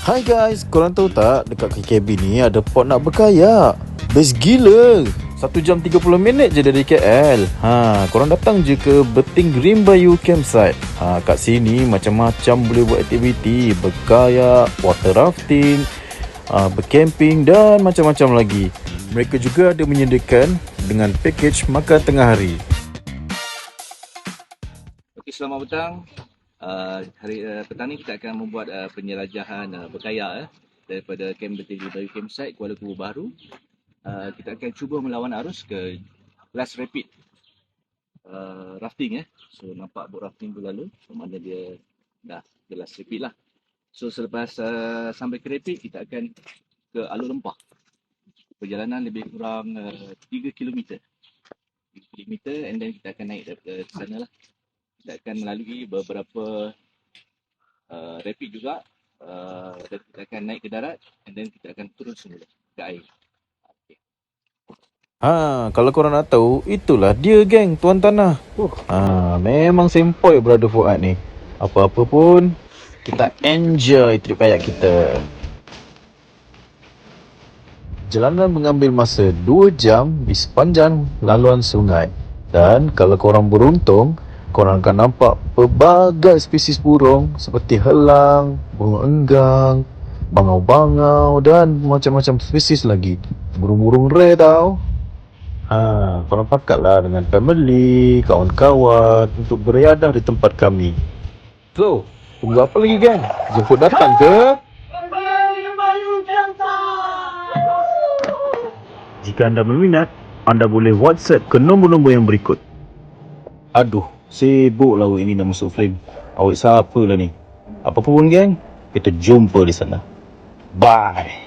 Hai guys, korang tahu tak dekat KKB ni ada pot nak berkayak. Best gila. 1 jam 30 minit je dari KL. Korang datang je ke Beting Green Bayou Campsite. Kat sini macam-macam boleh buat aktiviti, berkayak, water rafting, bercamping dan macam-macam lagi. Mereka juga ada menyediakan dengan package makan tengah hari. Okey, selamat petang. Hari petang ni kita akan membuat penjelajahan berkayak daripada Camp Beting Green Bayou Campsite Kuala Kubu Baru. Kita akan cuba melawan arus ke Last Rapid rafting. So nampak boat rafting tu lalu, mana dia dah ke Last Rapid lah. So selepas sampai ke Rapid, kita akan ke Alur Lempah. Perjalanan lebih kurang 3 km. 3 km and then kita akan naik daripada sana lah. Kita akan melalui beberapa rapid juga, dan kita akan naik ke darat and then kita akan turun semula ke air. Kalau korang nak tahu, itulah dia geng Tuan Tanah. Memang sempoi Brother Fuad ni. Apa-apa pun, kita enjoy trip kayak kita. Jalanan mengambil masa 2 jam di sepanjang laluan sungai. Dan kalau korang beruntung, korang akan nampak pelbagai spesies burung seperti helang, burung enggang, bangau-bangau dan macam-macam spesies lagi. Burung-burung rare tau. Korang pakatlah dengan family, kawan-kawan untuk beriadah di tempat kami. So, tunggu apa lagi geng? Jemput datang ke? Jika anda berminat, anda boleh WhatsApp ke nombor-nombor yang berikut. Aduh, sibuk lah awak ini dah masuk frame. Awak siapa lah ni? Apa pun geng, kita jumpa di sana. Bye.